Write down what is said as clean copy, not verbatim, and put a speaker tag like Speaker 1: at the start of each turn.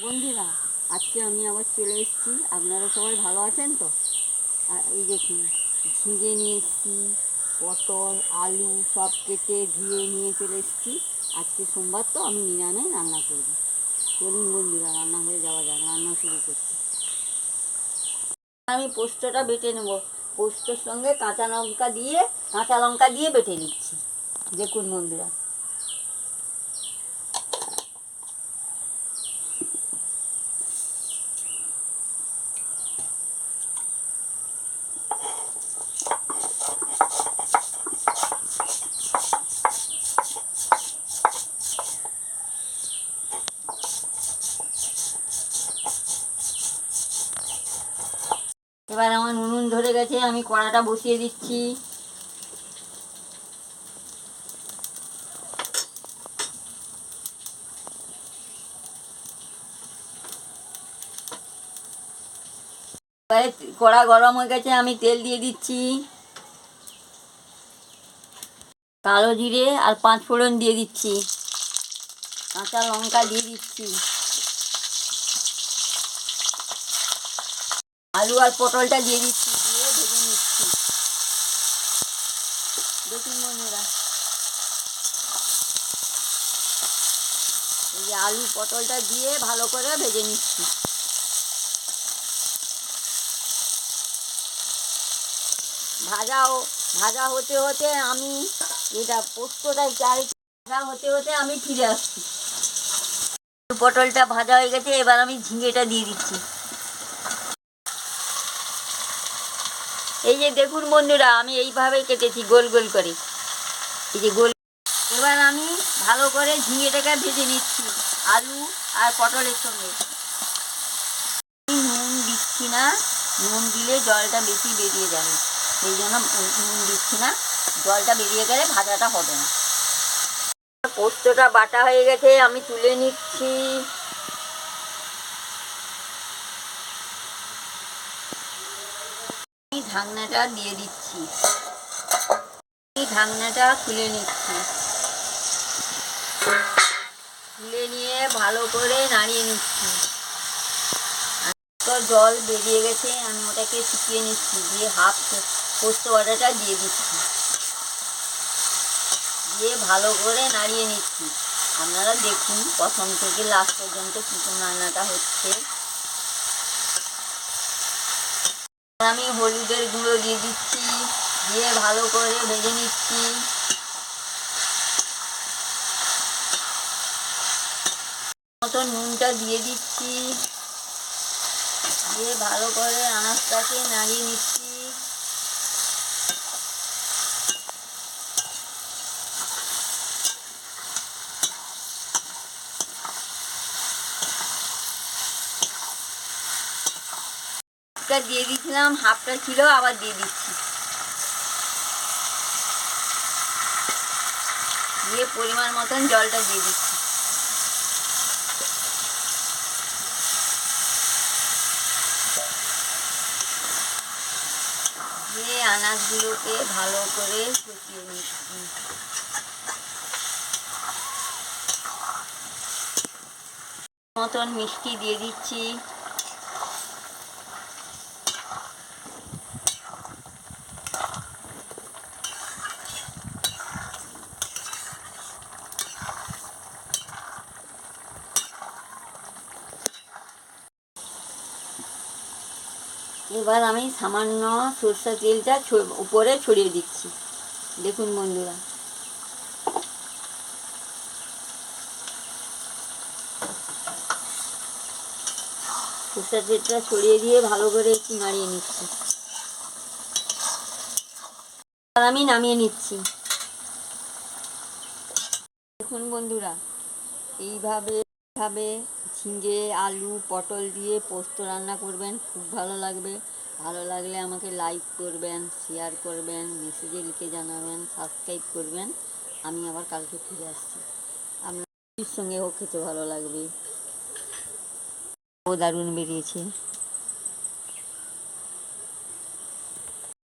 Speaker 1: বন্ধুরা, আজকে আমি আবার চলে এসেছি। আপনারা সবাই ভালো আছেন তো? আর এই দেখুন, ঝিঙে নিয়ে এসেছি, পটল, আলু সব কেটে ধুয়ে নিয়ে চলে এসেছি। আজকে সোমবার তো আমি নিরামিষ রান্না করব। চলুন বন্ধুরা, রান্নাঘরে যাওয়া যাক, রান্না শুরু করছি। আমি পোস্তটা বেটে নেব। পোস্তর সঙ্গে কাঁচা লঙ্কা দিয়ে বেটে নিচ্ছি। দেখুন বন্ধুরা, এবার আমার নুন ধরে গেছে, আমি কড়াটা বসিয়ে দিচ্ছি। কড়া গরম হয়ে গেছে, আমি তেল দিয়ে দিচ্ছি। কালো জিরে আর 5 ফোড়ন দিয়ে দিচ্ছি। কাঁচা লঙ্কা দিয়ে দিচ্ছি। আলু আর পটলটা দিয়ে দিচ্ছি, দিয়ে ভেজে নিচ্ছি। দেখুন বন্ধুরা, এই যে আলু পটলটা দিয়ে ভালো করে ভেজে নিচ্ছি। ভাজা হতে হতে আমি ভাজা হতে হতে আমি ফিরে আসছি। পটলটা ভাজা হয়ে গেছে, এবার আমি ঝিঙেটা দিয়ে দিচ্ছি। এই যে দেখুন বন্ধুরা, আমি এইভাবে কেটেছি গোল গোল করে, এই যে গোল। এবার আমি ভালো করে ঝিঙেটাকে ভেজে নিচ্ছি আলু আর পটলের সঙ্গে। নুন দিচ্ছি না, নুন দিলে জলটা বেশি বেরিয়ে যাবে, সেই জন্য নুন দিচ্ছি না। জলটা বেরিয়ে গেলে ভাজাটা হবে না। পোস্তটা বাটা হয়ে গেছে, আমি তুলে নিচ্ছি। ঢাকনাটা দিয়ে দিচ্ছি, ঢাকনাটা খুলে নিচ্ছি। তুলে নিয়ে ভালো করে নাড়িয়ে নিচ্ছি। জল বেরিয়ে গেছে, আমি ওটাকে শুকিয়ে নিচ্ছি, দিয়ে হাফ পোস্ত বাটাটা দিয়ে দিচ্ছি, দিয়ে ভালো করে নাড়িয়ে নিচ্ছি। আপনারা দেখুন প্রথম থেকে লাস্ট পর্যন্ত কীরকম রান্নাটা হচ্ছে। আমি হলুদের গুঁড়ো দিয়ে দিচ্ছি, দিয়ে ভালো করে ভেজে নিচ্ছি। মতো নুনটা দিয়ে দিচ্ছি, দিয়ে ভালো করে আনাজটাকে নাড়িয়ে নিচ্ছি। দিয়ে দিয়েছিলাম, হাফটা ছিল, আবার দিয়ে দিচ্ছি। দিয়ে পরিমাণ মতন জলটা দিয়ে দিচ্ছি। দিয়ে আনাজগুলোকে ভালো করে শুকিয়ে নিচ্ছি। মতন মিষ্টি দিয়ে দিচ্ছি। এবার আমি সামান্য সরষের তেলটা উপরে ছড়িয়ে দিচ্ছি। দেখুন বন্ধুরা, সরষের তেলটা ছড়িয়ে দিয়ে ভালো করে একটু নাড়িয়ে নিচ্ছি। আর আমি নামিয়ে নিচ্ছি। দেখুন বন্ধুরা, এইভাবে ঝিঙে আলু পটল দিয়ে পোস্ত রান্না করবেন, খুব ভালো লাগবে। ভালো লাগলে আমাকে লাইক করবেন, শেয়ার করবেন, মেসেজে লিখে জানাবেন, সাবস্ক্রাইব করবেন। আমি আবার কালকে ফিরে আসছি, আপনার সঙ্গেও খেতে ভালো লাগবে। ও দারুণ বেরিয়েছে।